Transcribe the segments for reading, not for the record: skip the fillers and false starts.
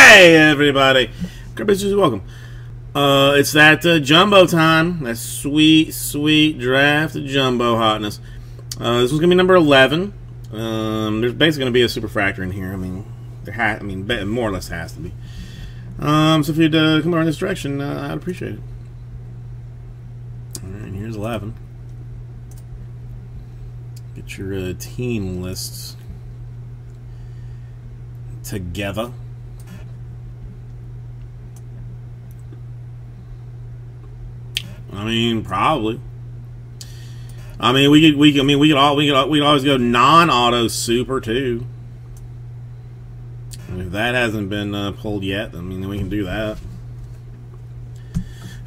Hey everybody, Bitches, welcome. It's that jumbo time. That sweet, sweet draft jumbo hotness. This was gonna be number 11. There's basically gonna be a superfractor in here. I mean, more or less has to be. So if you'd come over in this direction, I'd appreciate it. All right, here's 11. Get your team lists together. I mean, probably. I mean, we'd always go non-auto super too. I mean, if that hasn't been pulled yet, I mean, then we can do that.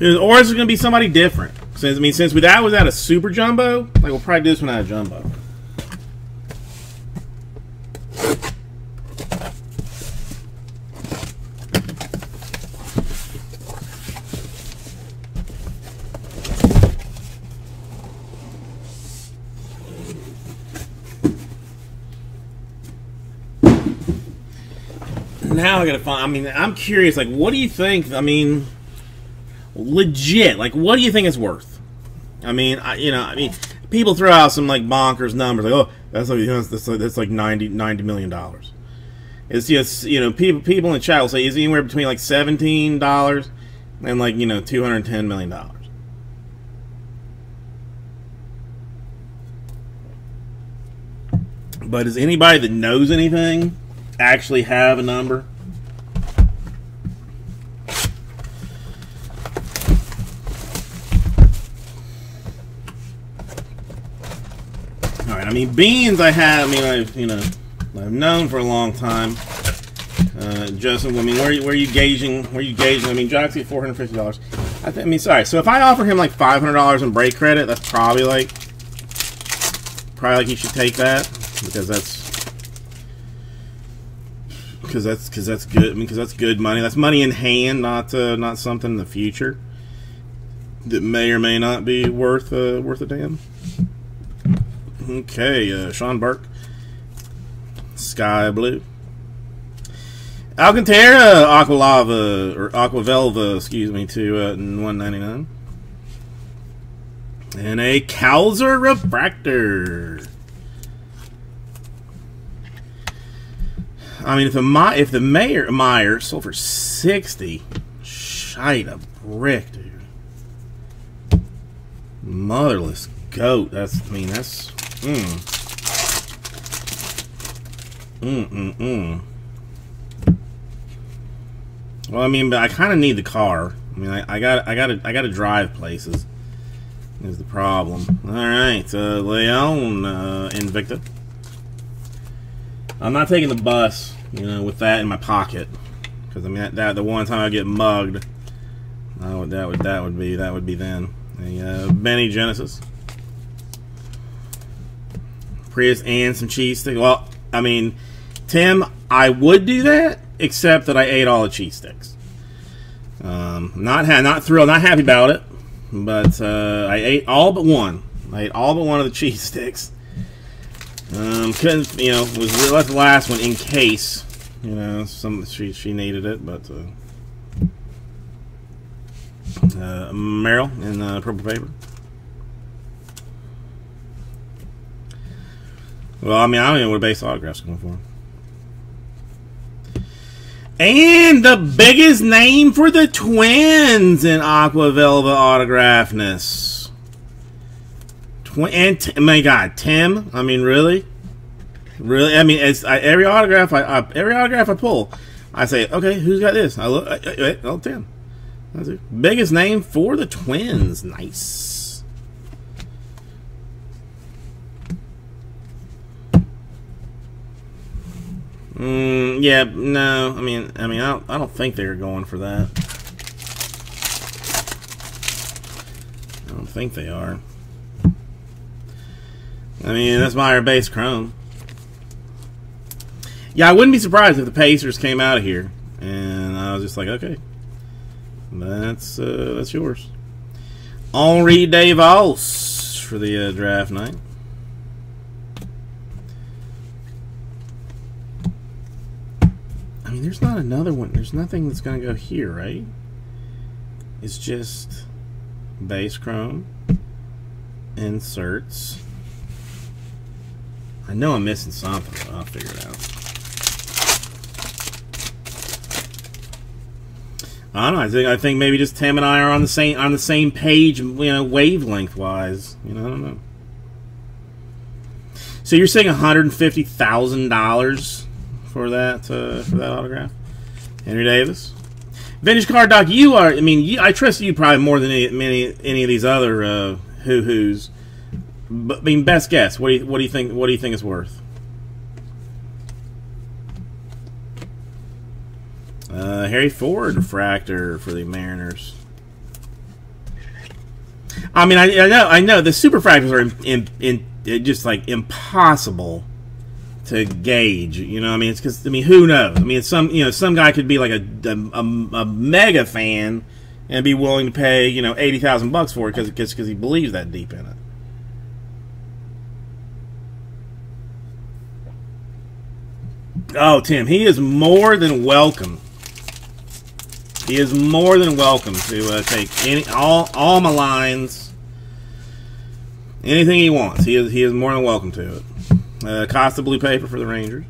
Or is it going to be somebody different? Since that was at a super jumbo, like we'll probably do this one out of jumbo. Now I gotta find. I mean, I'm curious. Like, what do you think? I mean, legit. Like, what do you think it's worth? I mean, people throw out some like bonkers numbers. Like, oh, that's like $90 million. It's just people in the chat will say it's anywhere between like $17 and like $210 million. But does anybody that knows anything actually have a number? All right. I mean, beans. I've known for a long time. Justin, I mean, where are you gauging? I mean, Jock's at $450. Sorry. So if I offer him like $500 in break credit, that's probably like he should take that because that's good. I mean, because that's good money. That's money in hand, not something in the future that may or may not be worth a damn. Okay, Sean Burke, Sky Blue, Alcantara, Aquavelva, excuse me, to $199, and a Calzer Refractor. I mean, if the Meyer sold for 60, shite a brick, dude. Motherless goat. That's. Well, I mean, but I kind of need the car. I mean, I gotta drive places. Is the problem. All right, Leon Invicta. I'm not taking the bus, with that in my pocket, because I mean that the one time I get mugged, that would be then. A Benny Genesis, Prius, and some cheese sticks. Well, I mean, Tim, I would do that, except that I ate all the cheese sticks. Not thrilled, not happy about it, but I ate all but one. I ate all but one of the cheese sticks. Couldn't, was left the last one in case, she needed it, but Merrill in purple paper. Well, I mean, I don't even know what a base autograph's going for. And the biggest name for the Twins in Aquavelva autographedness. My God, Tim. I mean, really. I mean, every autograph I pull, I say, okay, who's got this? I look, oh, Tim. That's it. Biggest name for the Twins. Nice. Yeah, no. I mean, I don't think they're going for that. I don't think they are. I mean, that's Meyer base chrome. Yeah, I wouldn't be surprised if the Pacers came out of here, and I was just like, okay, that's yours. Henri DeVos for the draft night. mean, there's not another one. There's nothing that's going to go here, right? It's just base chrome, inserts. I know I'm missing something, but I'll figure it out. I don't know. I think maybe just Tim and I are on the same page, you know, wavelength wise. You know, I don't know. So you're saying $150,000 for that autograph, Henry Davis, Vintage Card Doc. You are. I mean, I trust you probably more than any of these other who's. But I mean, best guess. What do you think? What do you think it's worth? Harry Ford refractor for the Mariners. I mean, I know the superfractors are just like impossible to gauge. You know, I mean, it's because, I mean, who knows? I mean, it's some guy could be like a mega fan and be willing to pay, you know, $80,000 for it because he believes that deep in it. Oh, Tim, he is more than welcome. He is more than welcome to take all my lines, anything he wants. He is more than welcome to it. Costa blue paper for the Rangers.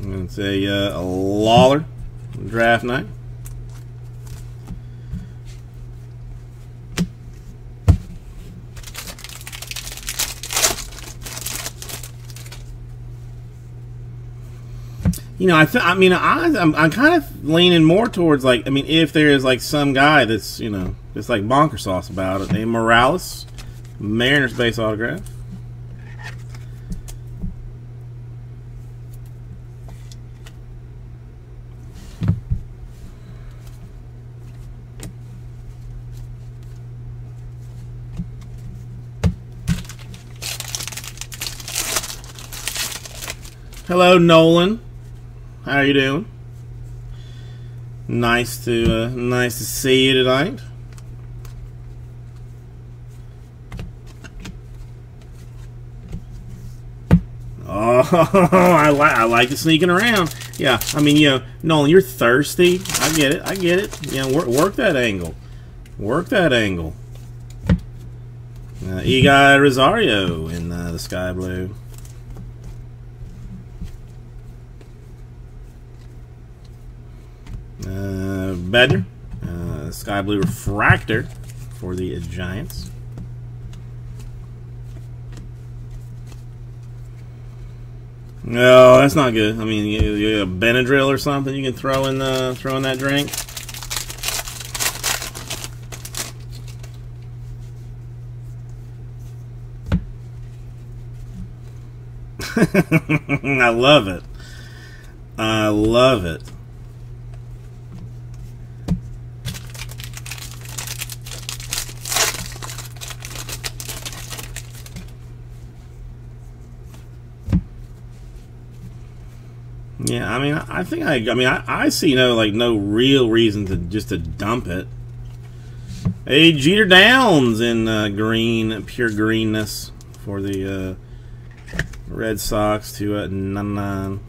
It's a Lawler draft night. You know, I'm kind of leaning more towards, like, I mean, if there is like some guy that's, you know, just like bonker sauce about it. A Morales, Mariners base autograph. Hello, Nolan. How are you doing? Nice to see you tonight. Oh, I like the sneaking around. Yeah, I mean, you know, Nolan, you're thirsty. I get it. I get it. You know, work that angle. Work that angle. Eguy Rosario in the sky blue. Bedner, sky blue refractor for the Giants. No, that's not good. I mean, you a Benadryl or something you can throw in that drink. I love it. I love it. Yeah, I mean, I see no real reason to dump it. A Jeter Downs in green, pure greenness for the Red Sox to 99.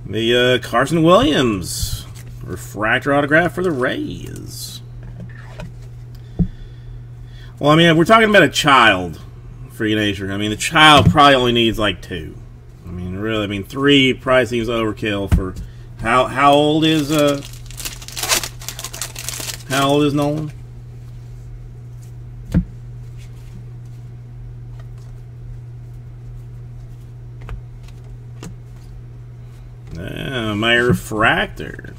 The Carson Williams refractor autograph for the Rays. Well, I mean, if we're talking about a child free nature, I mean, the child probably only needs like 2. I mean, really, I mean, 3 probably seems overkill for how old is Nolan? My refractor.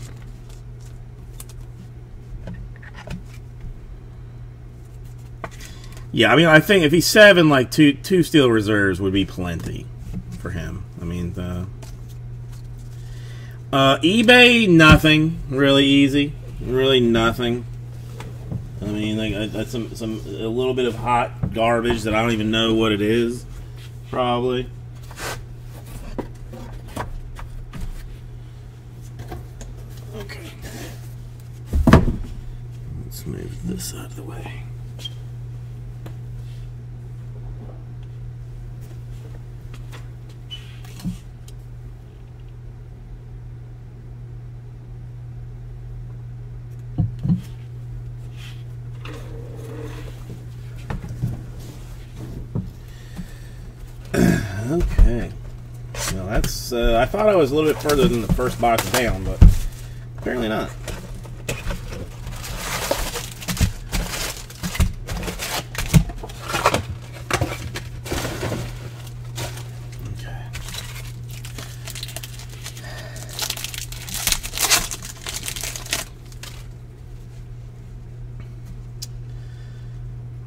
Yeah, I mean, I think if he's 7, like two steel reserves would be plenty for him. I mean, eBay, nothing really easy, really nothing. I mean, like, that's a little bit of hot garbage that I don't even know what it is, probably. this out of the way. Okay. Well, that's. I thought I was a little bit further than the first box down, but apparently not. Okay.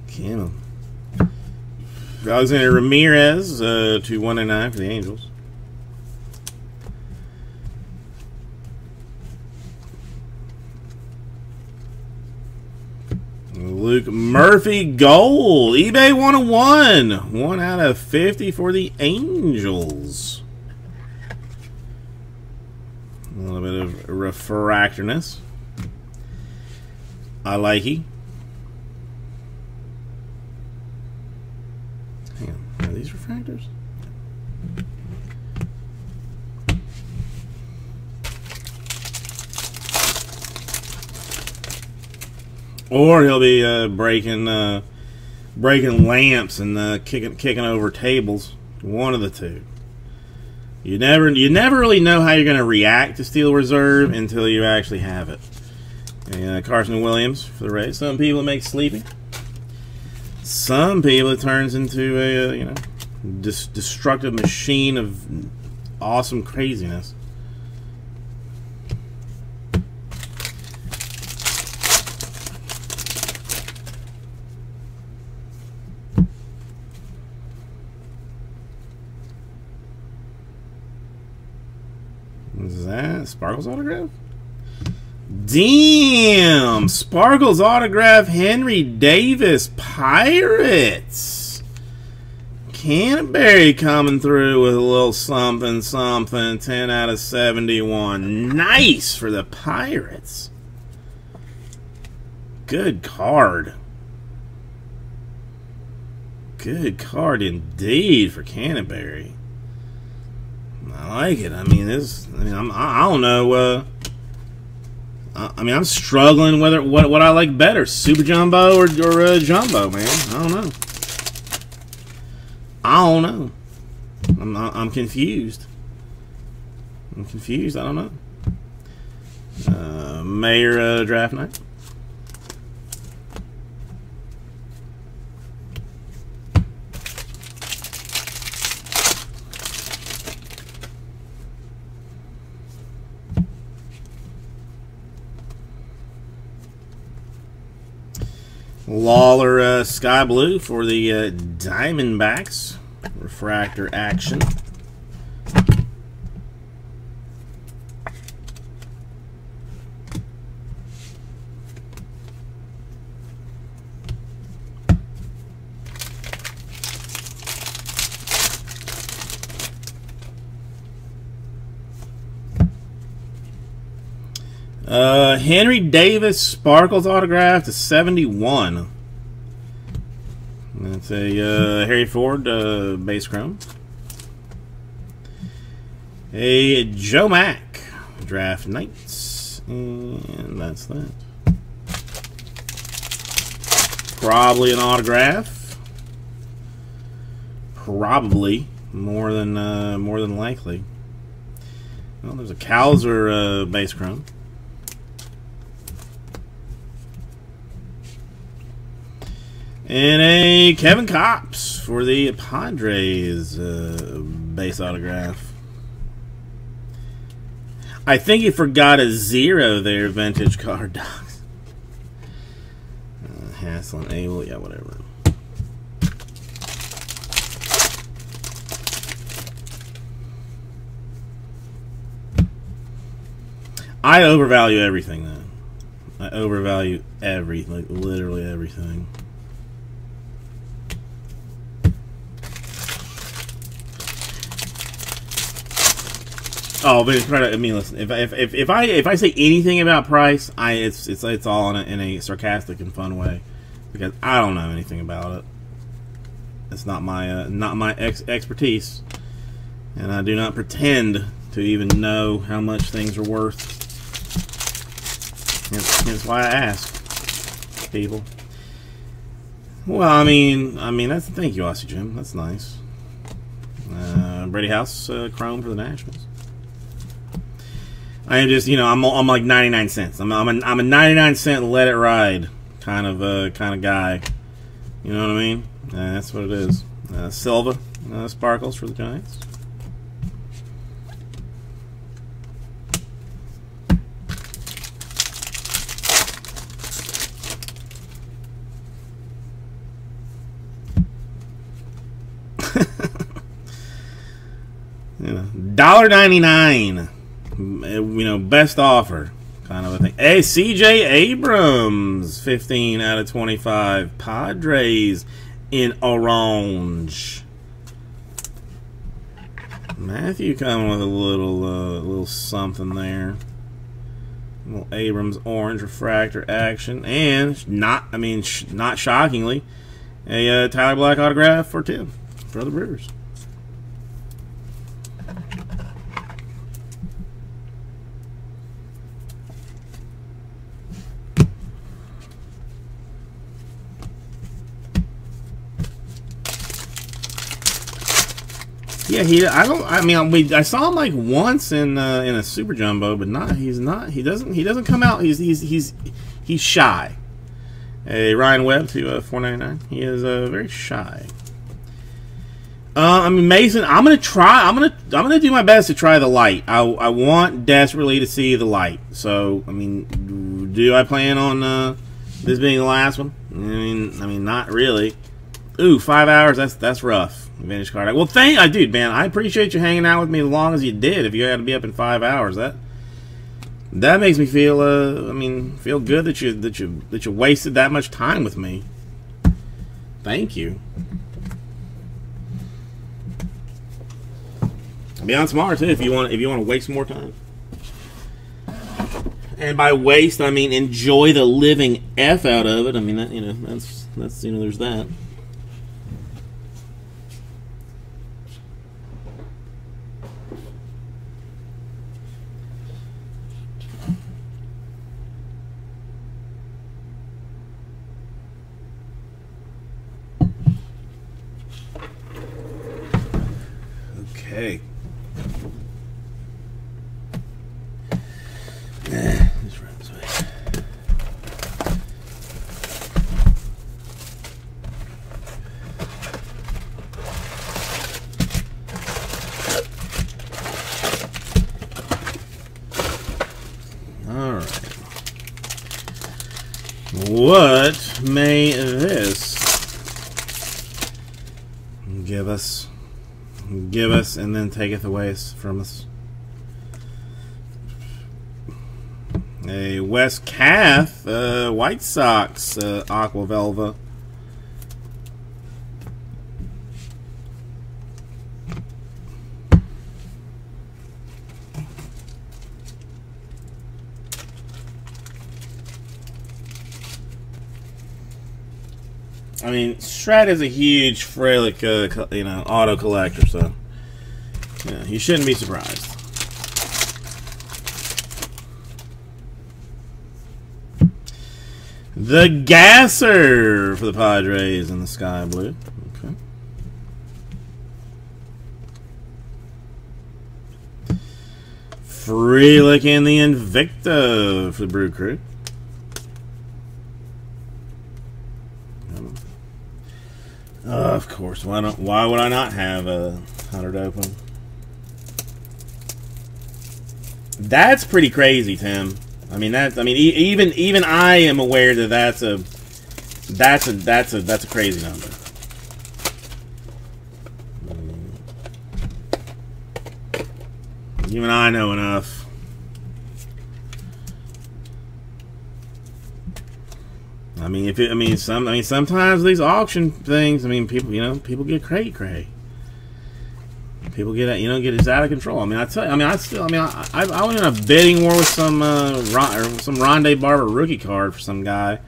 Camo. Alexander Ramirez to 199 for the Angels. Luke Murphy gold. eBay 101. 1 out of 50 for the Angels. A little bit of refractorness. I like it. Hang on. Are these refractors? Or he'll be breaking lamps and kicking over tables. One of the two. You never really know how you're going to react to Steel Reserve until you actually have it. And Carson Williams for the Rays. Some people it makes sleeping. Some people it turns into a destructive machine of awesome craziness. Is that Sparkle's autograph? Damn! Sparkle's autograph, Henry Davis, Pirates. Canterbury coming through with a little something, something. 10 out of 71. Nice for the Pirates. Good card. Good card indeed for Canterbury. I like it. I mean, I don't know. I'm struggling whether what I like better, Super Jumbo or Jumbo, man. I don't know. I'm confused. I don't know. Mayor draft night. Lawler Sky Blue for the Diamondbacks. Refractor action. Henry Davis Sparkles autograph to 71. That's a Harry Ford base chrome. A Joe Mack draft nights, and that's that. Probably an autograph. Probably more than likely. Well, there's a Cowser base chrome. And a Kevin Kopps for the Padres base autograph. I think you forgot a 0 there, vintage card docs. Hassel and Abel, yeah, whatever. I overvalue everything, though. I overvalue literally everything. Oh, but it's right. I mean, listen. If I say anything about price, it's all in a sarcastic and fun way, because I don't know anything about it. It's not my expertise, and I do not pretend to even know how much things are worth. Hence why I ask people. Well, I mean, thank you, Aussie Jim. That's nice. Brady House Chrome for the Nationals. I am just, I'm like 99 cents. I'm a 99 cent let it ride kind of guy. You know what I mean? That's what it is. Silva sparkles for the Giants. $1.99. Best offer kind of a thing. Hey, CJ Abrams, 15 out of 25. Padres in orange. Matthew coming with a little something there. Little Abrams orange refractor action, and not shockingly, a Tyler Black autograph for Tim for the Brewers. Yeah, I saw him like once in a Super Jumbo, but he doesn't come out. He's shy. A Ryan Webb to $4.99. He is very shy. Mason, I'm gonna do my best to try the light. I want desperately to see the light. So do I plan on this being the last one? Not really. Ooh, 5 hours. That's rough. Vintage card. Well, dude, man. I appreciate you hanging out with me as long as you did. If you had to be up in 5 hours, that makes me feel feel good that you wasted that much time with me. Thank you. Beyond smart too. If you want to waste more time, and by waste I mean enjoy the living F out of it. That's there's that. Okay. Just run this way. All right. What may this give us? Give us and then taketh away from us. A Wes Cath, White Sox, Aqua Velva. Strat is a huge Frelick, auto collector, so yeah, you shouldn't be surprised. The Gasser for the Padres in the sky blue. Okay. Frelick and the Invicta for the Brew Crew. Of course. Why would I not have a 100 open? That's pretty crazy, Tim. Even I am aware that that's a crazy number. Even I know enough. Sometimes these auction things, people get cray. People get it's out of control. I mean, I tell you, I went in a bidding war with some Rondé Barber rookie card for some guy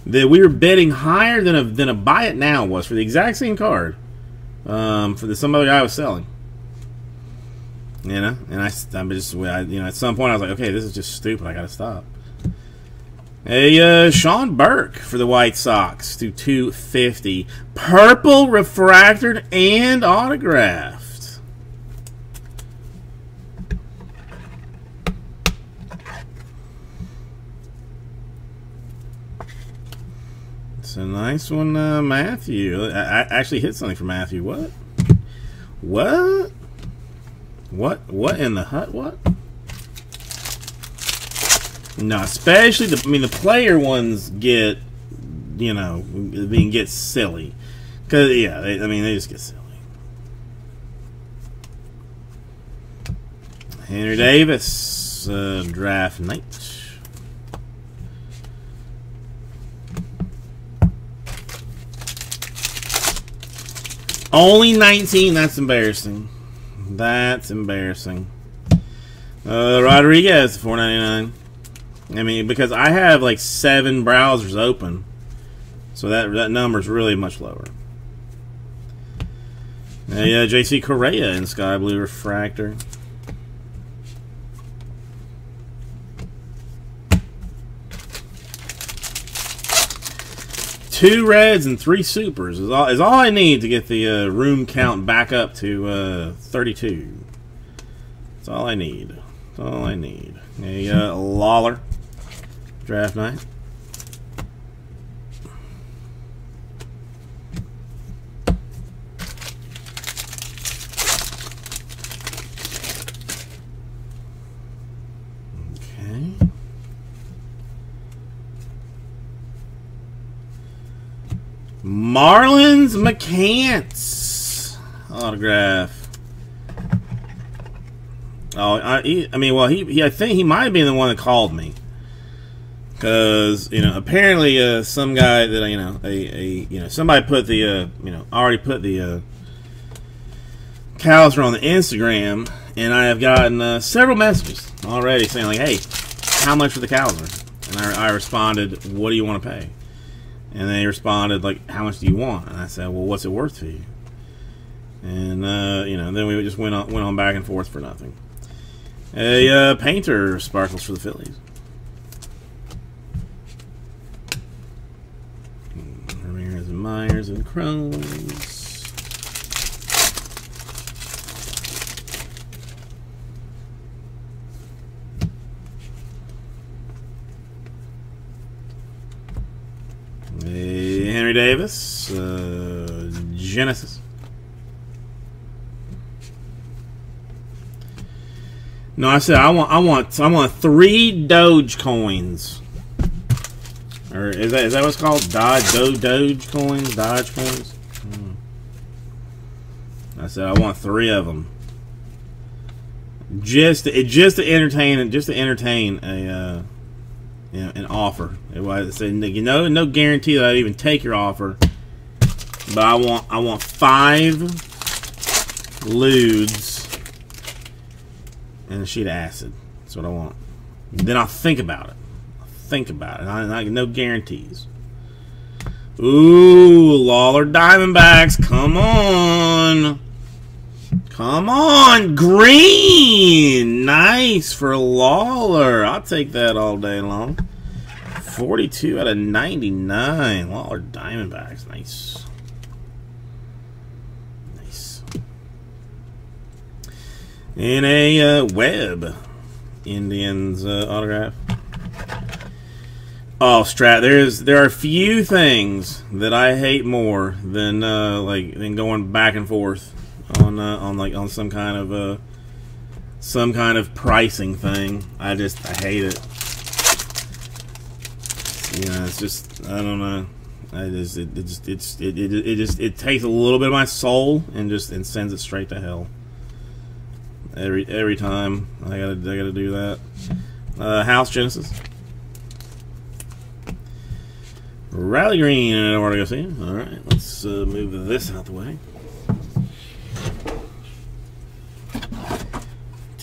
that we were bidding higher than a buy it now was for the exact same card, for some other guy was selling. And at some point I was like, okay, this is just stupid. I gotta stop. A Sean Burke for the White Sox to 250, purple refractored and autographed. It's a nice one, Matthew. I actually hit something for Matthew. What? What in the hut? What? No, especially the player ones get, get silly, because they just get silly. Henry Davis, draft night. Only 19. That's embarrassing. That's embarrassing. Rodriguez, $4.99. I mean, because I have like 7 browsers open, so that number is really much lower. J.C. Correa in Sky Blue Refractor. Two reds and 3 supers is all I need to get the room count back up to 32. That's all I need. That's all I need. A Lawler draft night. Okay. Marlins McCants autograph. Oh, I think he might have been the one that called me, because apparently some guy that somebody put the already put the Calzer on the Instagram, and I have gotten several messages already saying like, hey, how much for the Calzer? And I responded, what do you want to pay? And they responded like, how much do you want? And I said, well, what's it worth to you? And then we just went on back and forth for nothing. A Painter sparkles for the Phillies. Ramirez and Myers and Crohn's. A Henry Davis, Genesis. No, I said I want 3 Doge coins. Or is that what it's called? Doge coins, Dodge coins. I said I want 3 of them. Just to entertain a an offer. It was no guarantee that I'd even take your offer, but I want 5 Ludes and a sheet of acid. That's what I want. Then I'll think about it. No guarantees. Ooh, Lawler Diamondbacks. Come on. Come on. Green. Nice for Lawler. I'll take that all day long. 42 out of 99. Lawler Diamondbacks. Nice. Nice. In a Webb Indians autograph. Oh, Strat, there are few things that I hate more than going back and forth on some kind of pricing thing. I hate it. It's just, I don't know. It takes a little bit of my soul and sends it straight to hell. Every time I gotta do that. House Genesis. Rally Green, I don't know where to go see. Alright, let's move this out the way.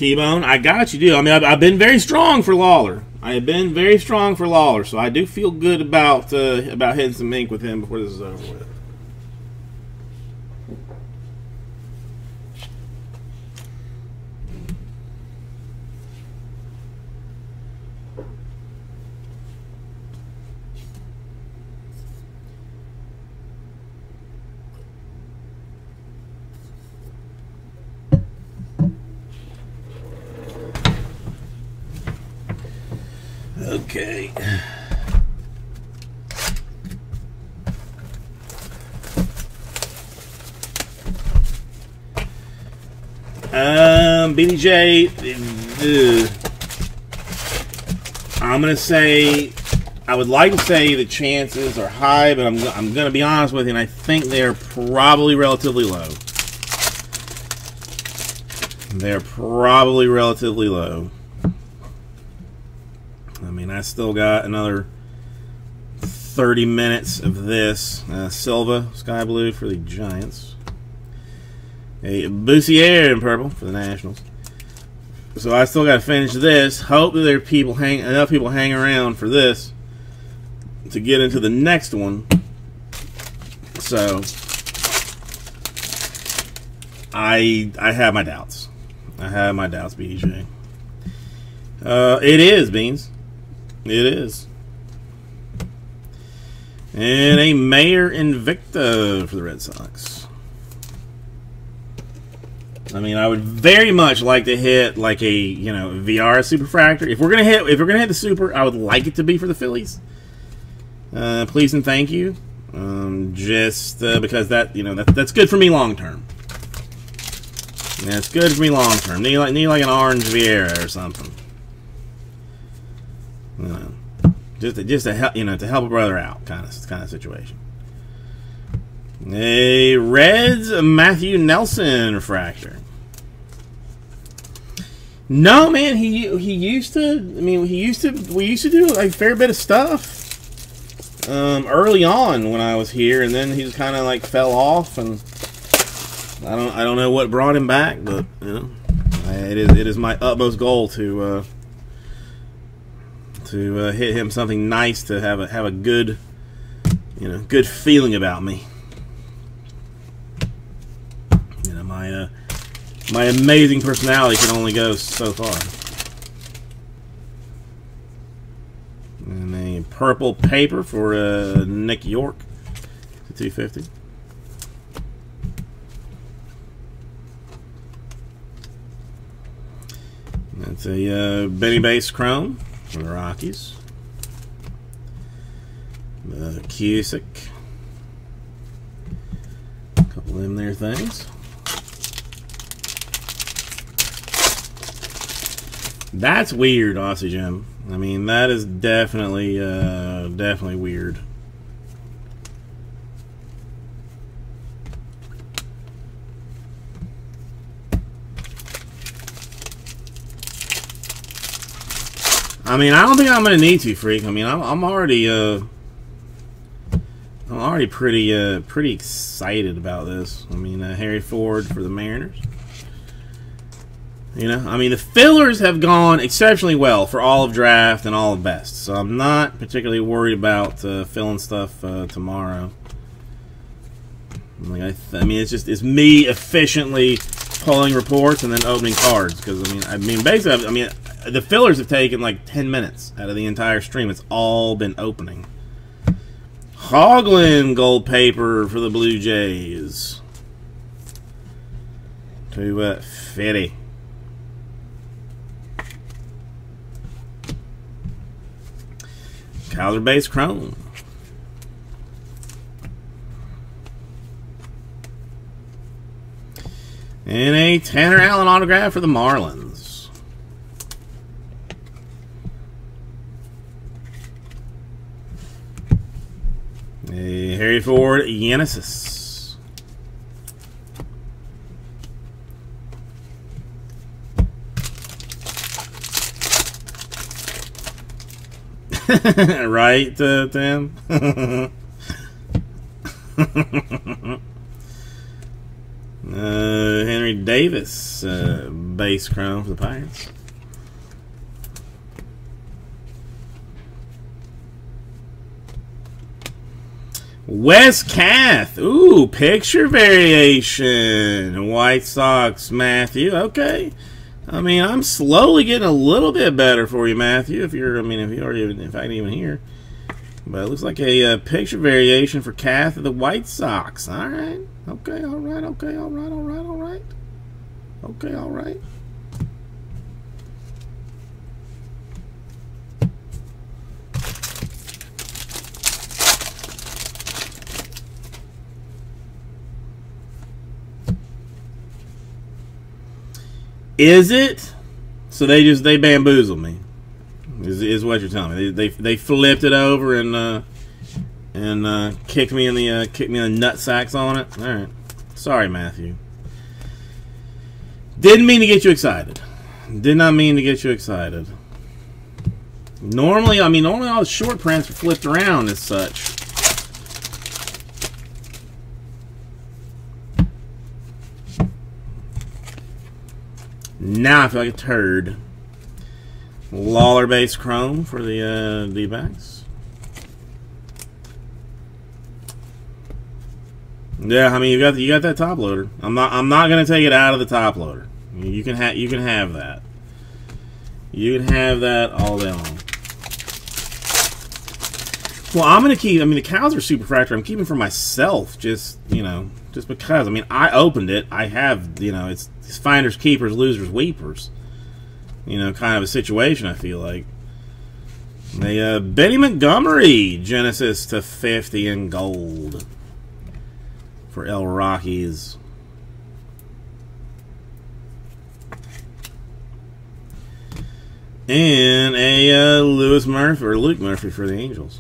T-Bone, I got you, dude. I mean, I've been very strong for Lawler. I have been very strong for Lawler, so I do feel good about hitting some ink with him before this is over with. Okay. BDJ. I'm gonna say, I would like to say the chances are high, but I'm gonna be honest with you, and I think they are probably relatively low. They're probably relatively low. I mean, I still got another 30 minutes of this. Silva, sky blue for the Giants. A Boussier in purple for the Nationals. So I still got to finish this. Hope that there are enough people hang around for this to get into the next one. So I have my doubts. I have my doubts, BJ. It is, Beans. It is. And a Mayor Invicta for the Red Sox. I mean, I would very much like to hit like a, VR Superfractor. If we're gonna hit the Super, I would like it to be for the Phillies. Please and thank you. Just because that's good for me long term. Yeah, it's good for me long term. Need like an orange Vieira or something. Just to help to help a brother out, kind of situation. A Reds Matthew Nelson refractor. No, man, he used to. I mean, we used to do like a fair bit of stuff early on when I was here, and then he just kind of like fell off, and I don't know what brought him back, but it is my utmost goal to hit him something nice, to have a good good feeling about me. My amazing personality can only go so far. And a purple paper for Nick York to 250. That's a Benny Base Chrome for the Rockies. Cusick. A couple of them there things. That's weird, Aussie Jim. I mean, that is definitely weird. I mean, I don't think I'm gonna need to, Freak. I mean, I'm already pretty excited about this. I mean, Harry Ford for the Mariners. I mean, the fillers have gone exceptionally well for all of draft and all of best, so I'm not particularly worried about filling stuff tomorrow. Like I mean, it's me efficiently pulling reports and then opening cards, because basically, the fillers have taken like 10 minutes out of the entire stream. It's all been opening. Hoglin gold paper for the Blue Jays. To Fitty. Calder base chrome. And a Tanner Allen autograph for the Marlins. A Harry Ford Genesis. Right, Tim? Henry Davis, base chrome for the Pirates. Wes Kath. Ooh, picture variation. White Sox, Matthew. Okay. I mean, I'm slowly getting a little bit better for you, Matthew. If you're, I mean, if you are even, in fact, even here. But it looks like a picture variation for Kath of the White Sox. All right. Okay, all right, okay, all right, all right, all right. Okay, all right. Is it? So they bamboozled me. Is what you're telling me? They flipped it over and kicked me in the nut sacks on it. All right. Sorry, Matthew. Didn't mean to get you excited. Did not mean to get you excited. Normally all the short prints are flipped around as such. Now I feel like a turd. Lawler base chrome for the D-backs. Yeah, I mean you got that top loader. I'm not gonna take it out of the top loader. You can have that. You can have that all day long. Well, I'm gonna keep. I mean, the cows are super fractured. I'm keeping for myself, just because. I mean, I opened it. I have, it's finders, keepers, losers, weepers. Kind of a situation. I feel like the Benny Montgomery Genesis to 50 in gold for El Rockies. And a Luke Murphy for the Angels.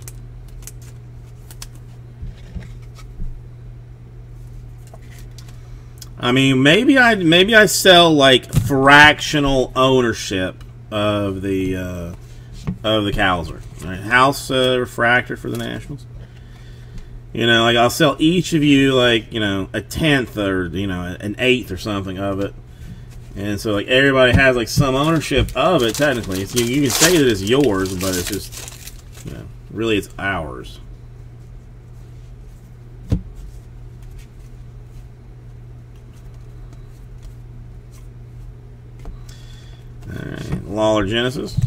I mean, maybe I sell like fractional ownership of the Cowser. Right? House refractor for the Nationals. Like I'll sell each of you like a tenth or an eighth or something of it, and so like everybody has like some ownership of it. Technically, you can say that it's yours, but it's just really it's ours. Alright, Lawler Genesis.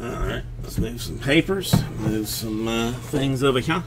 Alright, let's move some papers, move some things over here.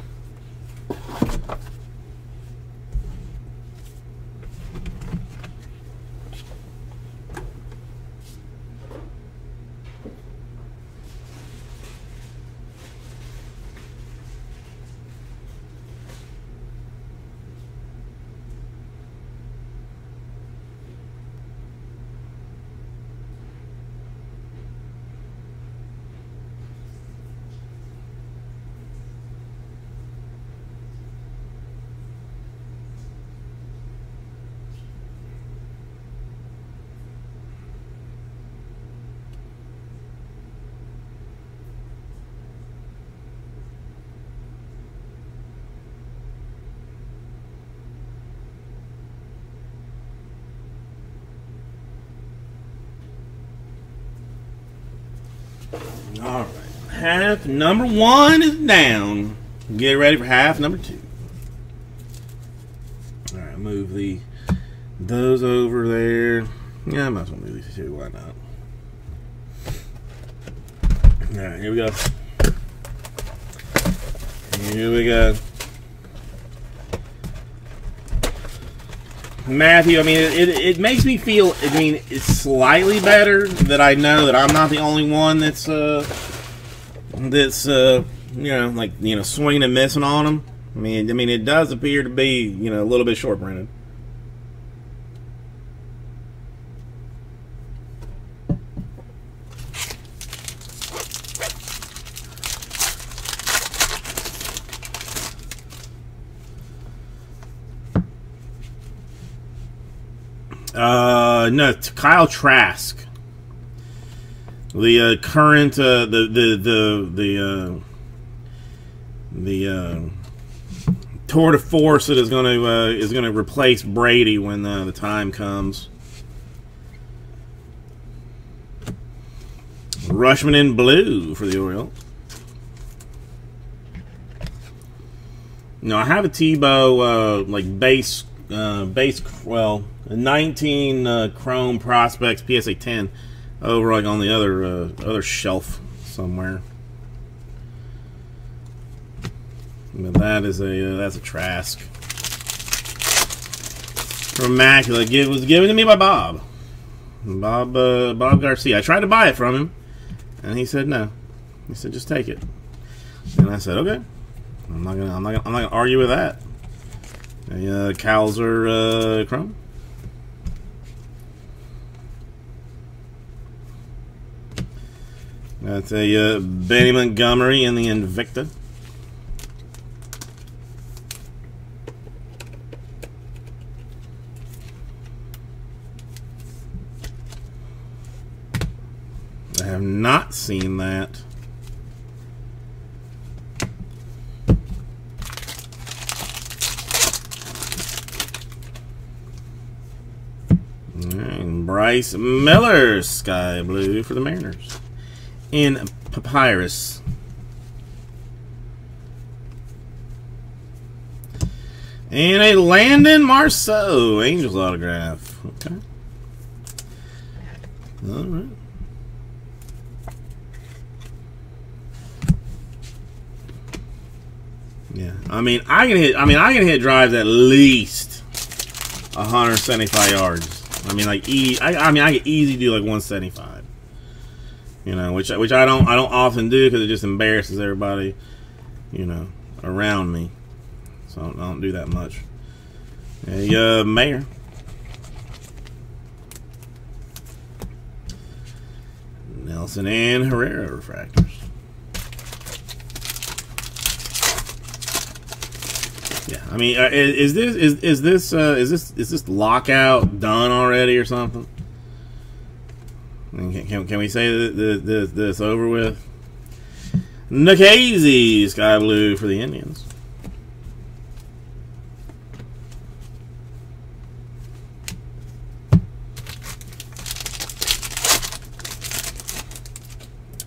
Alright, half number 1 is down. Get ready for half number 2. Alright, move those over there. Yeah, I might as well move these two, why not? Alright, here we go. Here we go. Matthew, I mean, it makes me feel, I mean, it's slightly better that I know that I'm not the only one that's swinging and missing on them. I mean, it does appear to be, a little bit short printed. No, Kyle Trask. The current tour de force that is going to replace Brady when the time comes. Rushman in blue for the Orioles. No, I have a Tebow like base, well, a 19 Chrome Prospects PSA 10 over like on the other shelf somewhere. But that is that's a Trask. Immaculate. It was given to me by Bob Garcia. I tried to buy it from him, and he said no. He said just take it, and I said okay. I'm not gonna argue with that. A Calzer Chrome. That's a Benny Montgomery in the Invicta. I have not seen that. And Bryce Miller, sky blue for the Mariners. In Papyrus. And a Landon Marceau, Angels autograph. Okay. All right. Yeah, I mean, I can hit drives at least 175 yards. I mean, like, I can easily do like 175. You know, which I don't often do because it just embarrasses everybody, you know, around me. So I don't do that much. A Mayor. Nelson and Herrera refractors. Yeah, I mean, is this lockout done already or something? Can we say that this over with? Nikhazy, sky blue for the Indians.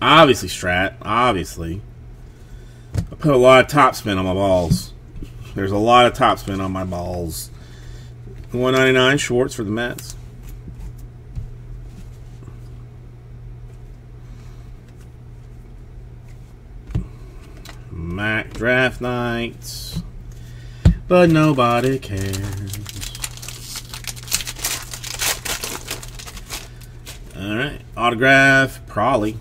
Obviously, Strat. Obviously, I put a lot of top spin on my balls. There's a lot of top spin on my balls. 199 Schwartz for the Mets. Mac draft nights, but nobody cares. All right, autograph Prawley.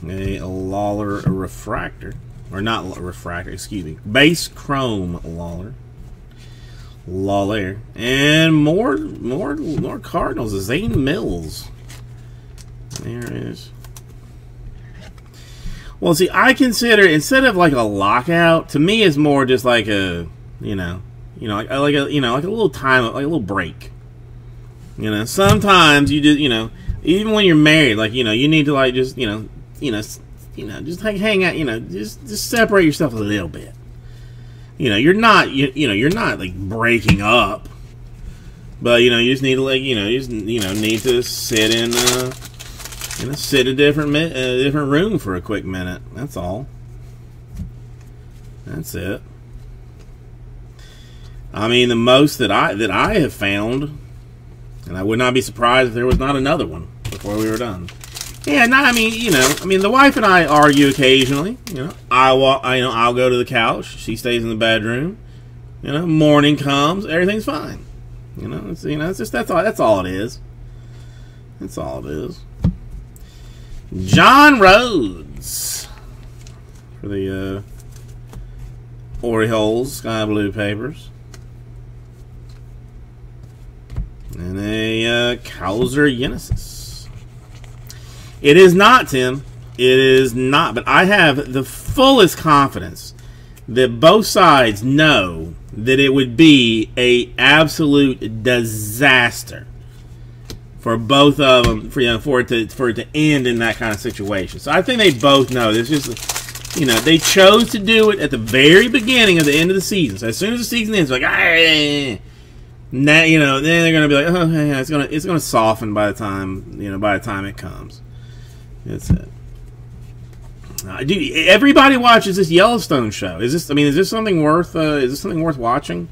Maybe a Lawler refractor, or not refractor, excuse me, base chrome Lawler, and more Cardinals. Zane Mills. There it is. Well, see, I consider, instead of like a lockout, to me it's more just like a, like a little time, like a little break. You know, sometimes you just, even when you're married, like, you need to like just, just hang out, just separate yourself a little bit. You're not, you're not like breaking up, but you just need to like, need to sit in, sit in a different room for a quick minute. That's all. That's it. I mean, the most that I have found, and I would not be surprised if there was not another one before we were done. Yeah, the wife and I argue occasionally. I'll go to the couch. She stays in the bedroom. Morning comes, everything's fine. It's just that's all it is. That's all it is. John Rhodes for the Orioles sky blue papers. And a Calzer Genesis. It is not, Tim. It is not. But I have the fullest confidence that both sides know that it would be a absolute disaster for both of them, for it to end in that kind of situation. So I think they both know. It's you know, they chose to do it at the very beginning of the end of the season. So as soon as the season ends, like, now, you know, then they're gonna be like, oh, yeah, it's gonna soften by the time, you know, by the time it comes. That's it. Dude, everybody watches this Yellowstone show. Is this something worth watching?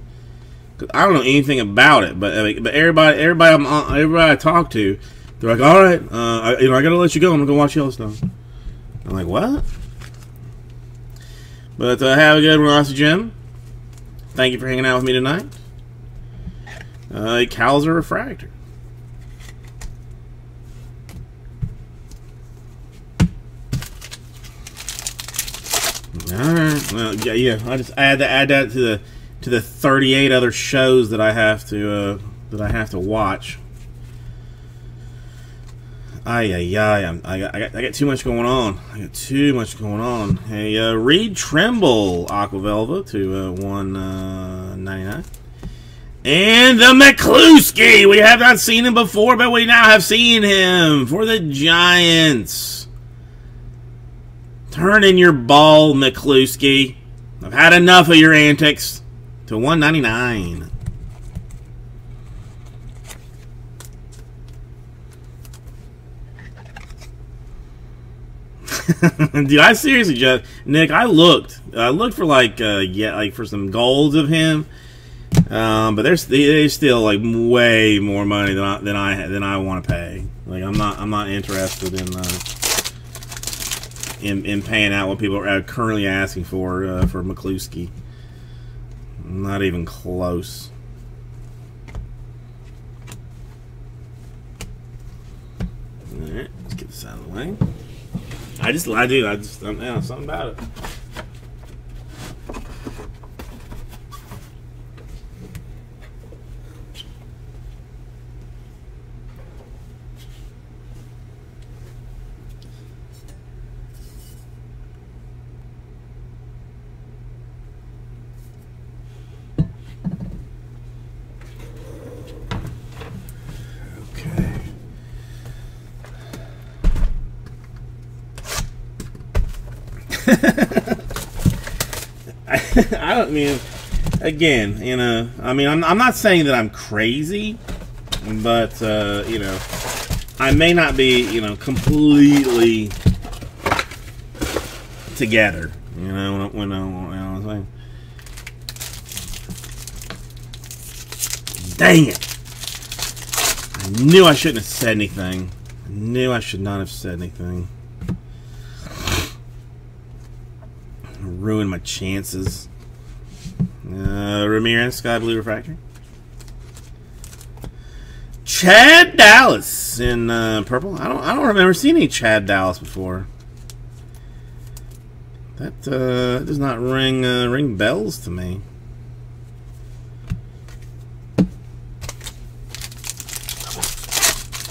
'Cause I don't know anything about it, but everybody I talk to, they're like, all right, I gotta let you go. I'm gonna go watch Yellowstone. I'm like, what? But have a good one, Rossi Jim. Thank you for hanging out with me tonight. Calzer Refractor. All right. Well, yeah. I just add that to the 38 other shows that I have to watch. I got too much going on. Hey, Reed Trimble Aquavelva to 199. And the McCluskey. We have not seen him before, but we now have seen him for the Giants. Turn in your ball, McCluskey. I've had enough of your antics. To 199. Dude, I seriously just Nick. I looked for like for some golds of him, but there's still like way more money than I want to pay. Like I'm not interested in paying out what people are currently asking for McCluskey. Not even close. All right, let's get this out of the way. I don't know, something about it. I don't mean, again, you know, I mean, I'm not saying that I'm crazy, but, you know, I may not be, you know, completely together, you know, when I'm saying. Dang it! I knew I shouldn't have said anything. I knew I should not have said anything. Ruin my chances. Ramirez, Sky Blue Refractor. Chad Dallas in purple. I don't remember seeing any Chad Dallas before. That does not ring bells to me.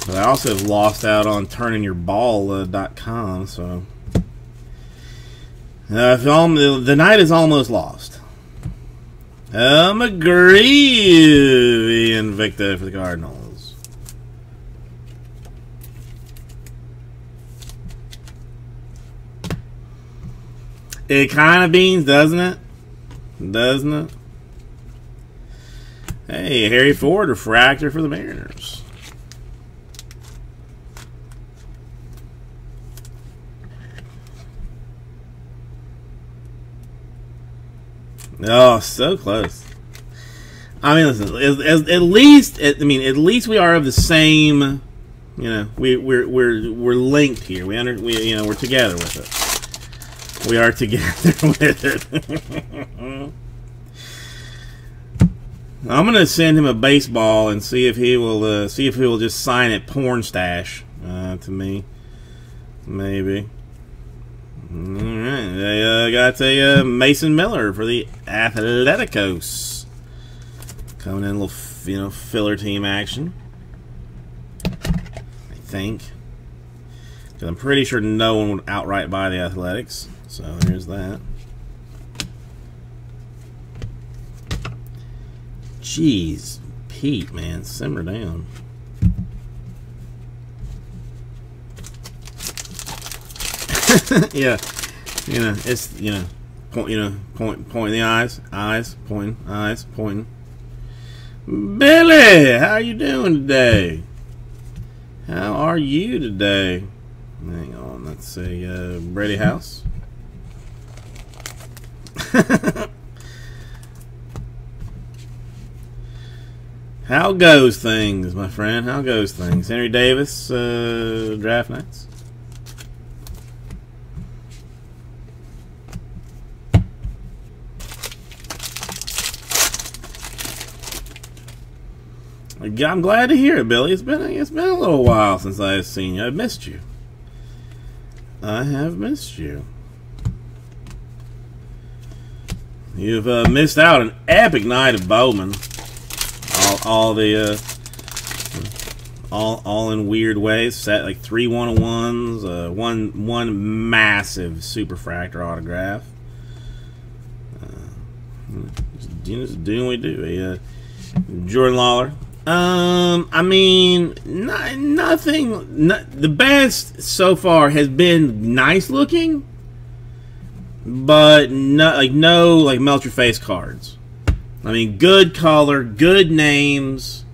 But I also have lost out on turningyourball.com, so the night is almost lost. McGreevy Invicta for the Cardinals. It kind of beans, doesn't it? Doesn't it? Hey, Harry Ford Refractor for the Mariners. Oh, so close. I mean, listen. At least we are of the same. You know, we're linked here. You know, we're together with it. We are together with it. I'm gonna send him a baseball and see if he will just sign it porn stash to me. Maybe. Alright, they got a Mason Miller for the Athleticos. Coming in a little, you know, filler team action. I think. Because I'm pretty sure no one would outright buy the Athletics. So there's that. Jeez, Pete, man, simmer down. Yeah. You know, it's, you know, point the eyes, pointing. Billy, how are you doing today? How are you today? Hang on, let's see, Brady House. How goes things, my friend? How goes things? Henry Davis, draft nights. I'm glad to hear it, Billy. It's been a little while since I've seen you. I've missed you. I have missed you. You've missed out an epic night of Bowman. All in weird ways. Set like 3 101s, one massive superfractor autograph. Just doing what we do. Jordan Lawler. I mean, nothing. The best so far has been nice looking, but no melt your face cards. I mean, good color, good names,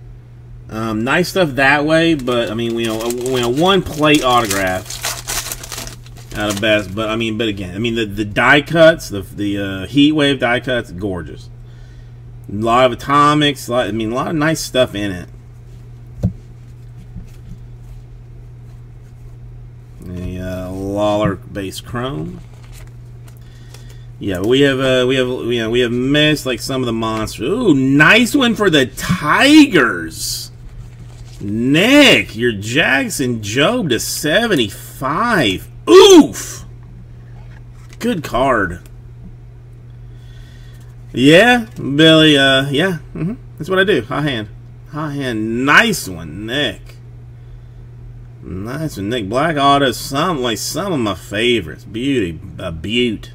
nice stuff that way. But I mean, one plate autograph out of best. But again, the die cuts, the heat wave die cuts, gorgeous. A lot of atomics, a lot of nice stuff in it. A Lawler base chrome. Yeah, we have missed like some of the monsters. Ooh, nice one for the Tigers. Nick, your Jackson Jobe to 75. Oof. Good card. Yeah, Billy, yeah, that's what I do. Hot hand, nice one, Nick. Nice one, Nick. Black Auto, some of my favorites. Beauty, a beaut.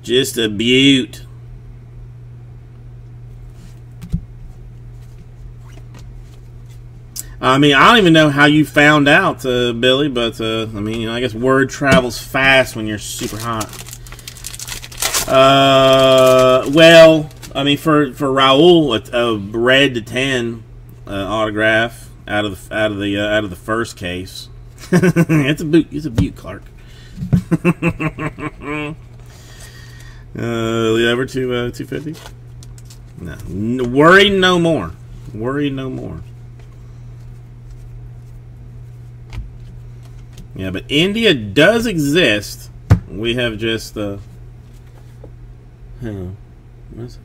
Just a beaut. I don't even know how you found out, Billy, but, I guess word travels fast when you're super hot. Well, for Raul, a red to 10 autograph out of the first case. It's a boot. It's a beaut, Clark. Ever to 250? No, worry no more. Worry no more. Yeah, but India does exist. We have just hang on. What is it?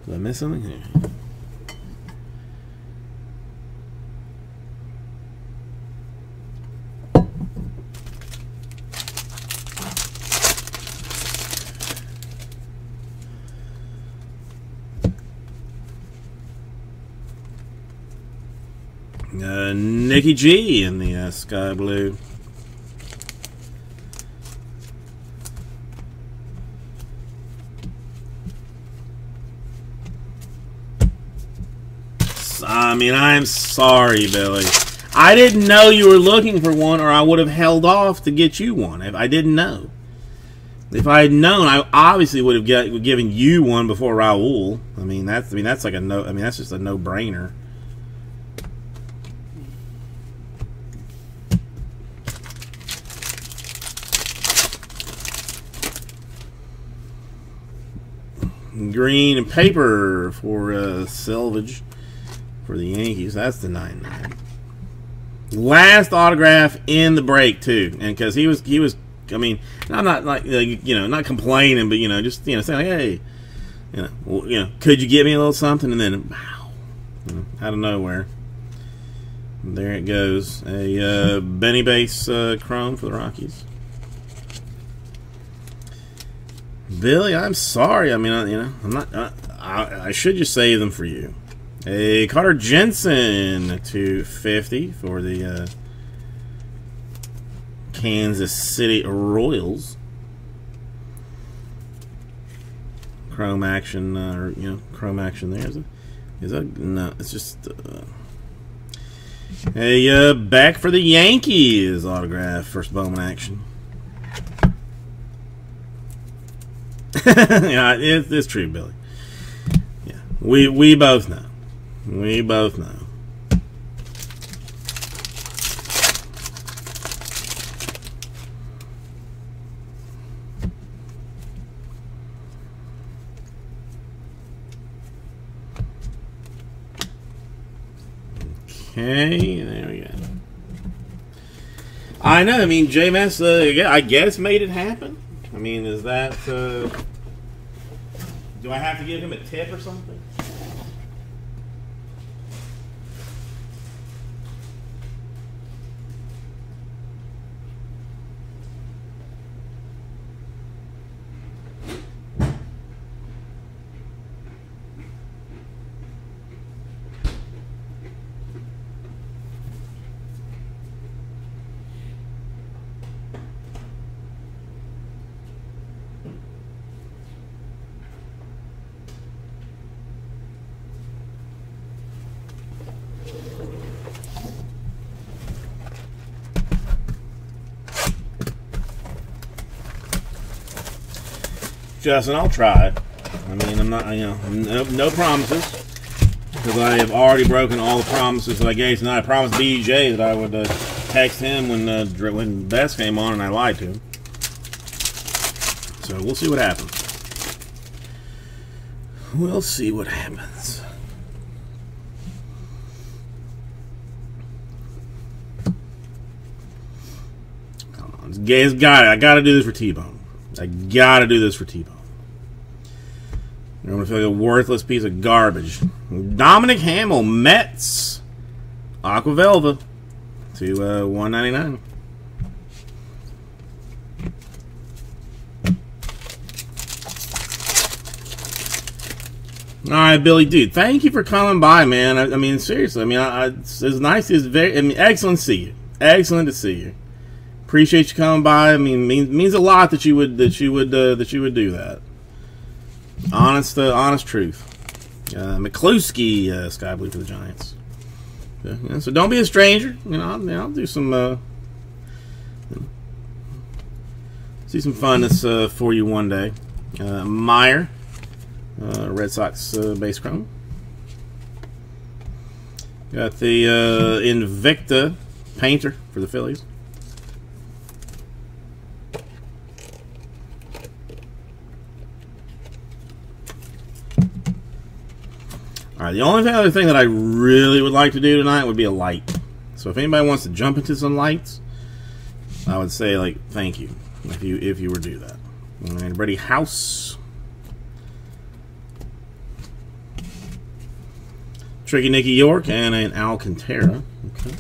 Did I miss something here? Nikki G in the sky blue. I'm sorry, Billy. I didn't know you were looking for one, or I would have held off to get you one. If I didn't know. If I had known, I obviously would have given you one before Raul. That's like a no. That's just a no-brainer. Green and paper for Selvage for the Yankees. That's the 99. Last autograph in the break too, and because he was. I'm not not complaining, but just saying like, hey, could you give me a little something? And then, wow, out of nowhere, there it goes. A Benny base chrome for the Rockies. Billy, I'm sorry. I'm not. I should just save them for you. A Carter Jensen /250 for the Kansas City Royals. Chrome action, chrome action there. Is that no? It's just Hey, back for the Yankees autograph. First Bowman action. Yeah, it's true, Billy. Yeah, we both know. We both know. Okay, there we go. I know. I mean, JMS, I guess made it happen. I mean, is that? Do I have to give him a tip or something? Justin, I'll try it. I mean, I'm not, no promises, because I have already broken all the promises that I gave tonight. I promised BJ that I would text him when Best came on, and I lied to him. So we'll see what happens. We'll see what happens. Come on, I gotta do this for T-Bone. I gotta do this for T-Bone. I'm gonna feel like a worthless piece of garbage. Dominic Hamill, Mets, Aquavelva to $1.99. All right, Billy, dude. Thank you for coming by, man. I mean, seriously. I mean, it's nice. It's very. I mean, excellent to see you. Excellent to see you. Appreciate you coming by. I mean, means a lot that you would do that. Honest truth. McCluskey, Sky Blue for the Giants. Yeah, so don't be a stranger. I'll do some see some funness for you one day. Meyer, Red Sox base chrome. Got the Invicta Painter for the Phillies. All right, the only other thing that I really would like to do tonight would be a light. So if anybody wants to jump into some lights, I would say, like, thank you if you were to do that. All right, Brady House, Tricky Nicky York, and an Alcantara. Okay.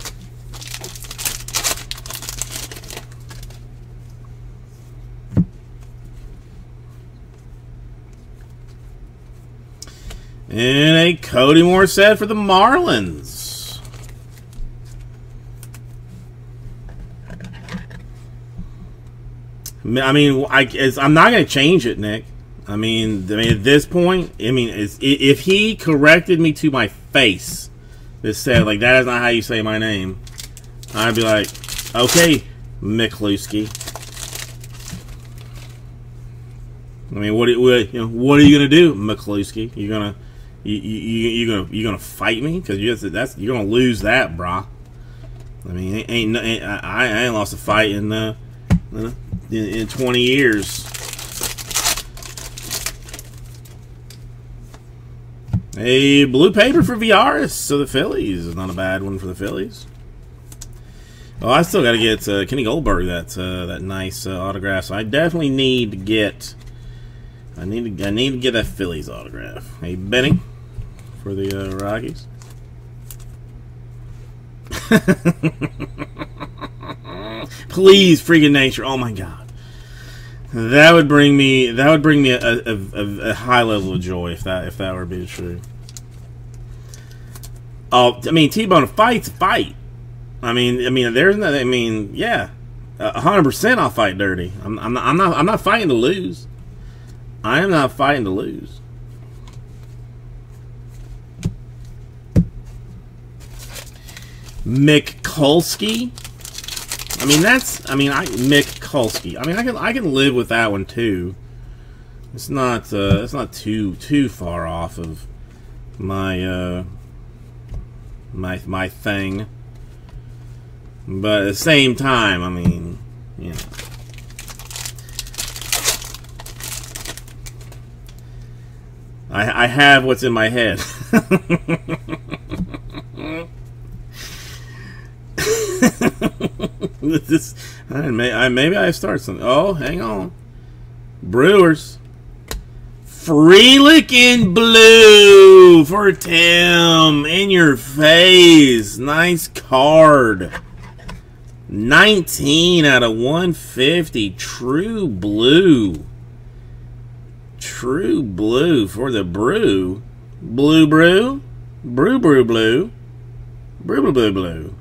And a Cody Morissette for the Marlins. I mean, I'm not going to change it, Nick. I mean, at this point, if he corrected me to my face, that said, like, that is not how you say my name, I'd be like, okay, McCluskey. I mean, what are you gonna do, McCluskey? You gonna fight me? Because you're gonna lose that, brah. I mean, I ain't lost a fight in 20 years. A blue paper for Viaris, so the Phillies is not a bad one for the Phillies. Oh, I still got to get Kenny Goldberg that nice autograph. So I definitely need to get. I need to get that Phillies autograph. Hey, Benny for the Rockies. Please, freaking nature! Oh my God, that would bring me a high level of joy if that were to be true. Oh, I mean, T-Bone, a fight's a fight. I mean, there's no. I mean, yeah, 100%. I'll fight dirty. I'm not fighting to lose. I am not fighting to lose. Mikulski. I mean, Mick Kulski. I mean, I can live with that one too. It's not too far off of my my thing. But at the same time, I mean, you know. I have what's in my head. Maybe I start something. Oh, hang on. Brewers. Free licking blue for Tim. In your face. Nice card. 19 out of 150. True blue. True blue for the brew. Blue brew. Brew brew blue. Brew blue blue blue.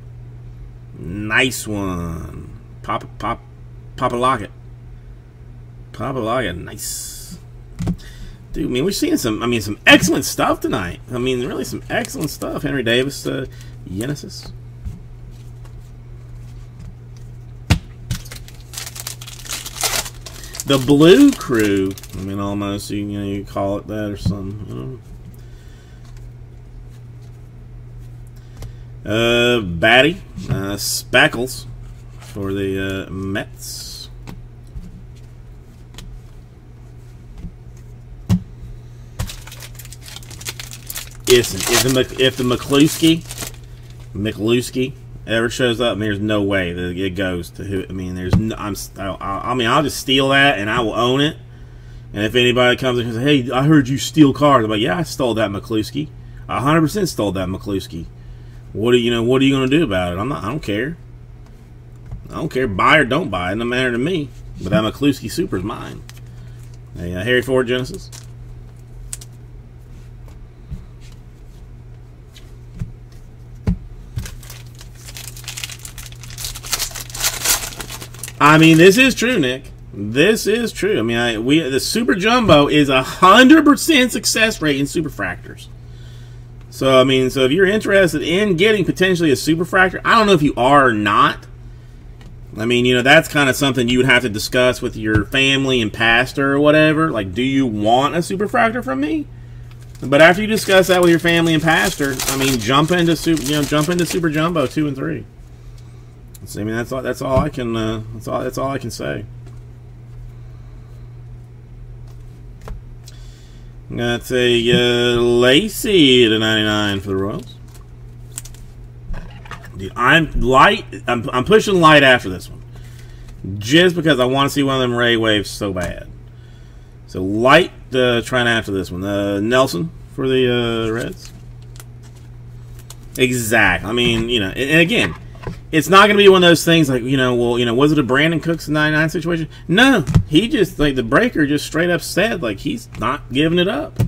Nice one. Pop a locket. Pop a locket. Nice. Dude, I mean, we're seeing some excellent stuff tonight. I mean, really some excellent stuff. Henry Davis, Genesis. The Blue Crew. I mean, almost, you call it that or something. Batty. Speckles for the Mets. If the McLuski ever shows up, there's no way that it goes to who. I mean, there's no, I'll just steal that and I will own it. And if anybody comes and says, "Hey, I heard you steal cards," I'm like, "Yeah, I stole that McLuski. 100% stole that McLuski. What are you going to do about it? I don't care. I don't care. Buy or don't buy. It doesn't matter to me. But that McLuski Super is mine." Hey, Harry Ford Genesis. I mean, this is true, Nick. This is true. I mean, the Super Jumbo is 100% success rate in Superfractors. So, I mean, if you're interested in getting potentially a Superfractor, I don't know if you are or not. I mean, that's kind of something you would have to discuss with your family and pastor or whatever. Like, do you want a Superfractor from me? But after you discuss that with your family and pastor, I mean, jump into Super Jumbo 2 and 3. So, I mean, that's all I can that's all I can say. Got a Lacey to 99 for the Royals. Dude, I'm pushing light after this one, just because I want to see one of them Ray Waves so bad. So light trying after this one. Nelson for the Reds. Exactly. I mean, and again, it's not going to be one of those things like, was it a Brandon Cooks 99 situation? No. He just, like, the breaker just straight up said, like, he's not giving it up.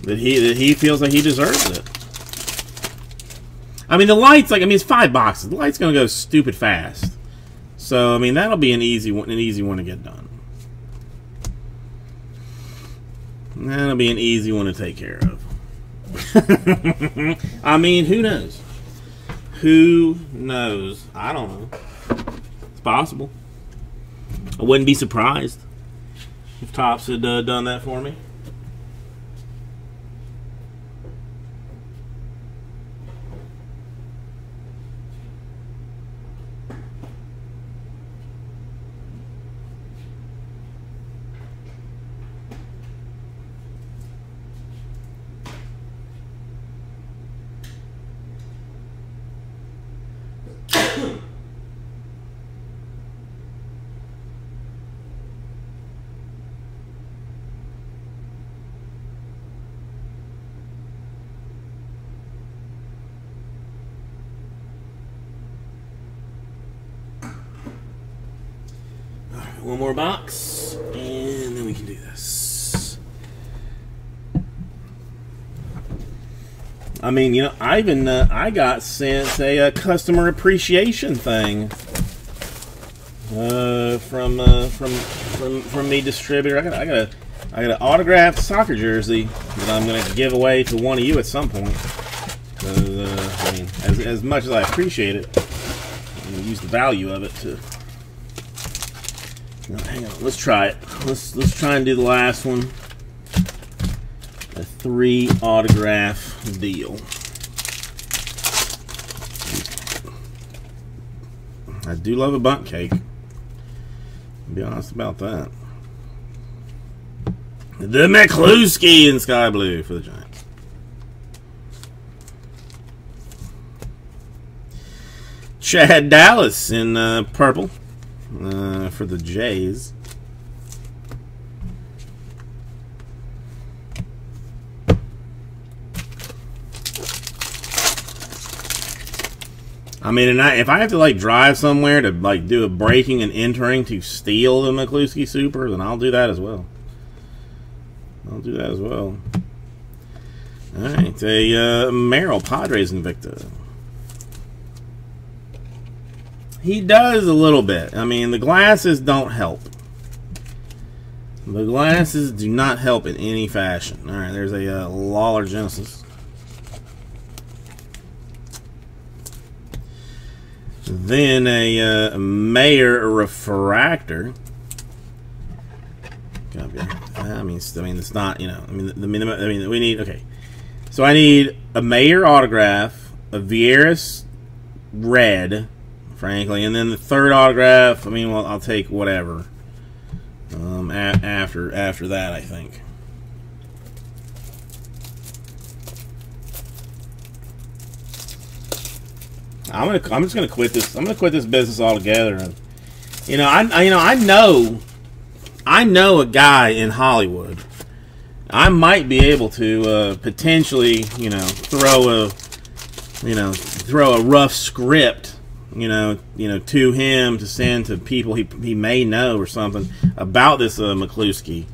That he feels like he deserves it. I mean, the light's, like, it's 5 boxes. The light's going to go stupid fast. So, I mean, that'll be an easy one to get done. That'll be an easy one to take care of. I mean, who knows? Who knows? I don't know. It's possible. I wouldn't be surprised if Topps had done that for me. One more box, and then we can do this. I mean, I got sent a customer appreciation thing from me distributor. I got an autographed soccer jersey that I'm gonna give away to one of you at some point. I mean, as much as I appreciate it, I'm gonna use the value of it to. No, hang on. Let's try it. Let's try and do the last one. A 3 autograph deal. I do love a bunt cake. I'll be honest about that. The McCluskey in sky blue for the Giants. Chad Dallas in purple for the Jays. I mean, if I have to like drive somewhere to like do a breaking and entering to steal the McCluskey Super, then I'll do that as well. I'll do that as well. All right, a Merrill Padres Invicta. He does a little bit. I mean, the glasses don't help. The glasses do not help in any fashion. All right, there's a Lawler Genesis. Then a Mayer Refractor. I mean, it's not, you know. I mean, we need. Okay, so I need a Mayer autograph, a Vieras red, frankly, and then the third autograph. I mean, well, I'll take whatever. After that, I think. I'm just gonna quit this. I'm gonna quit this business altogether. And, you know, I know a guy in Hollywood. I might be able to potentially, you know, throw a rough script, you know, to him to send to people he may know or something about this McCluskey,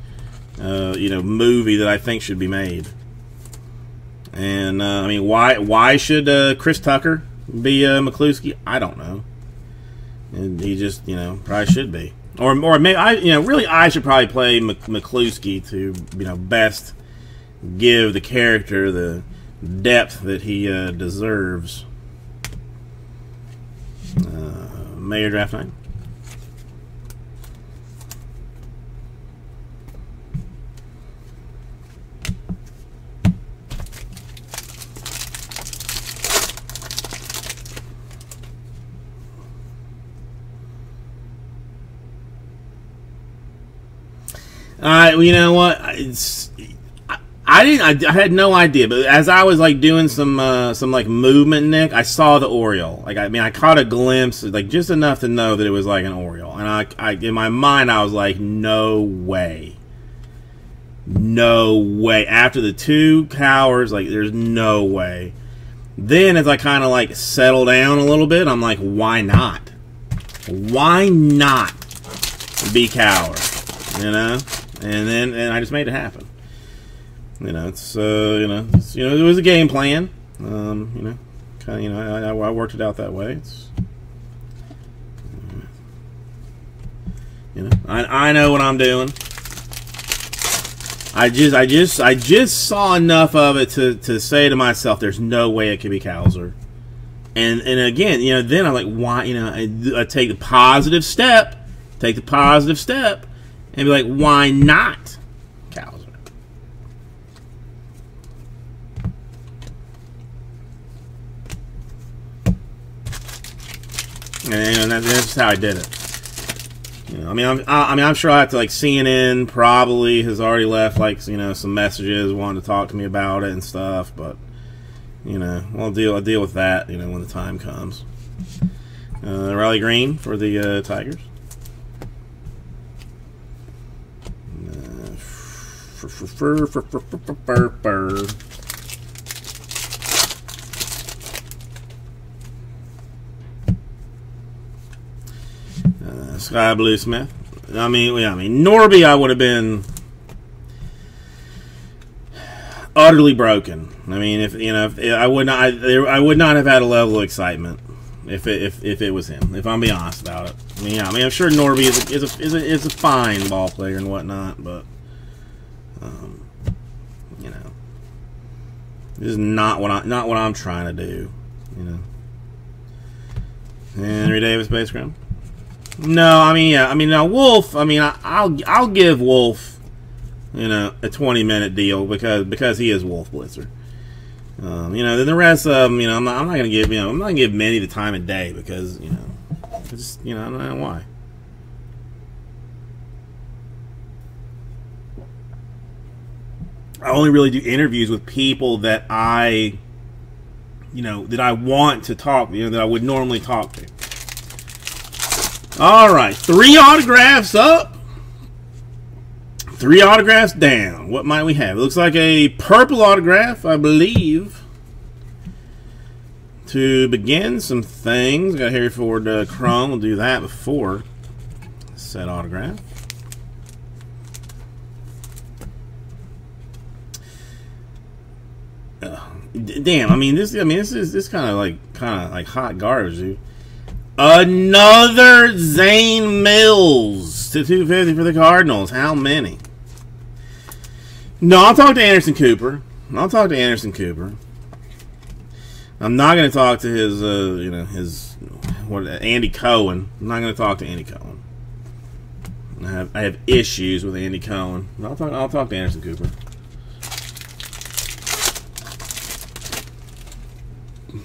you know, movie that I think should be made. And I mean, why should Chris Tucker be McCluskey? I don't know. And he just, you know, probably should be. Or maybe I should probably play McCluskey to, you know, best give the character the depth that he deserves. Mayor Draft Night. You know what? I had no idea, but as I was like doing some like movement, Nick, I saw the Oriole. Like, I mean, I caught a glimpse, like just enough to know that it was like an Oriole, and I in my mind I was like, no way, no way. After the 2 cowards, like, there's no way. Then as I kind of like settle down a little bit, I'm like, why not? Why not be coward? You know? And I just made it happen. You know, it's it was a game plan. You know, kind of, I worked it out that way. It's, you know, I know what I'm doing. I just saw enough of it to say to myself, there's no way it could be Cowser. And again, you know, then I'm like, why? You know, I take the positive step, and be like, why not Cowser? And that's just how I did it. You know, I'm sure I have to, like, CNN probably has already left, like, you know, some messages wanting to talk to me about it and stuff, but, you know, I'll deal with that, you know, when the time comes. Riley Green for the Tigers. Sky Blue Smith. I mean, Norby, I would have been utterly broken. I mean, if I would not have had a level of excitement if it was him. If I'm being honest about it. I mean, I'm sure Norby is a fine ball player and whatnot, but you know, This is not what I'm trying to do, you know. Henry Davis base ground. No, I mean, yeah, I mean, now Wolf. I mean, I'll give Wolf, you know, a 20-minute deal because he is Wolf Blitzer. You know, then the rest of them, you know, I'm not gonna give, you know, I'm not gonna give many the time of day because, you know, it's, you know, I don't know why. I only really do interviews with people that I, you know, that I want to talk, you know, that I would normally talk to. All right, 3 autographs up, 3 autographs down. What might we have? It looks like a purple autograph, I believe. To begin some things, got Harry Ford Chrome. We'll do that before said autograph. Damn, I mean this is kind of like hot garbage, dude. Another Zane Mills to 250 for the Cardinals. How many? No, I'll talk to Anderson Cooper. I'm not going to talk to his, you know, Andy Cohen. I'm not going to talk to Andy Cohen. I have issues with Andy Cohen. I'll talk to Anderson Cooper.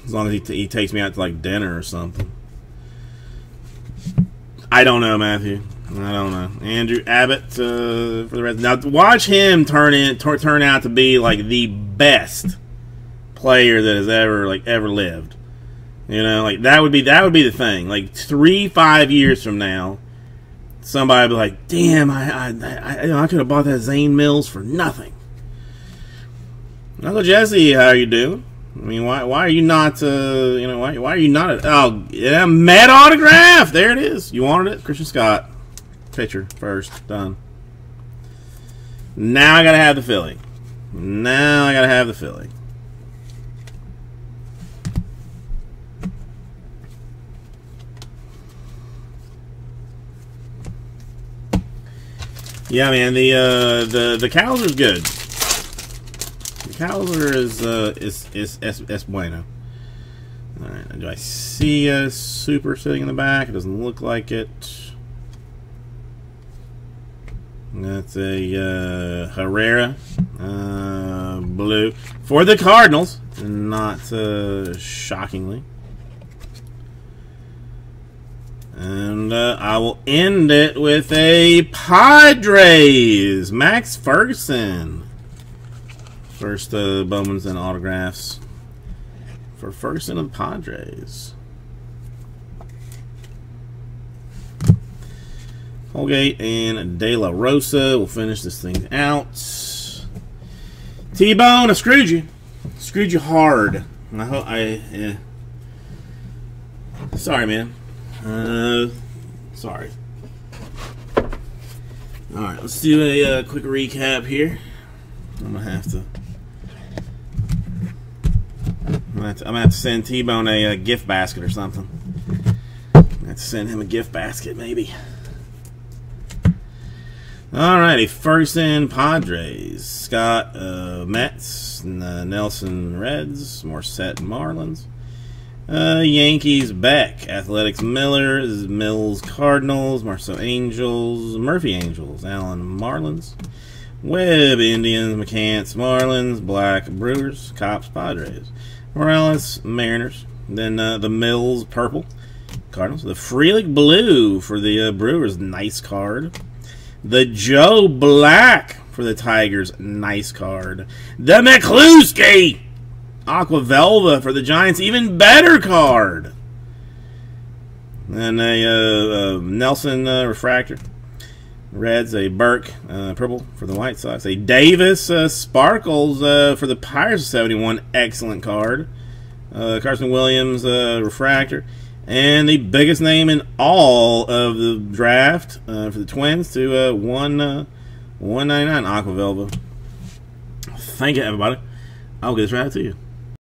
As long as he takes me out to like dinner or something. I don't know, Matthew. I don't know. Andrew Abbott for the rest. Now watch him turn out to be like the best player that has ever lived. You know, like that would be the thing. Like 3-5 years from now, somebody would be like, "Damn, I could have bought that Zane Mills for nothing." Uncle Jesse, how are you doing? I mean, why are you not, you know, why are you not, oh, yeah, Met autograph! There it is. You wanted it? Christian Scott. Pitcher first. Done. Now I gotta have the Philly. Yeah, man, the Cowser's good. Cowser is bueno. Alright, do I see a super sitting in the back? It doesn't look like it. That's a Herrera blue for the Cardinals. Not shockingly. And I will end it with a Padres. Max Ferguson. First Bowman's and autographs for Ferguson of the Padres. Holgate and De La Rosa will finish this thing out. T-Bone, I screwed you. Screwed you hard. Yeah. Sorry, man. Sorry. Alright, let's do a quick recap here. I'm gonna have to send T-Bone a gift basket or something. I have to send him a gift basket, maybe. Alrighty, Ferguson Padres, Scott Mets, Nelson Reds, Morissette Marlins, Yankees Beck, Athletics Miller, Mills Cardinals, Marceau Angels, Murphy Angels, Allen Marlins, Webb Indians, McCants Marlins, Black Brewers, Cops Padres, Morales Mariners, then the Mills Purple Cardinals, the Freelick Blue for the Brewers, nice card. The Joe Black for the Tigers, nice card. The McCluskey Aqua Velva for the Giants, even better card. And a Nelson Refractor. Reds, a Burke Purple for the White Sox. A Davis Sparkles for the Pirates, 71, excellent card. Carson Williams Refractor. And the biggest name in all of the draft for the Twins to 199 Aqua Velva. Thank you, everybody. I'll get this right out to you.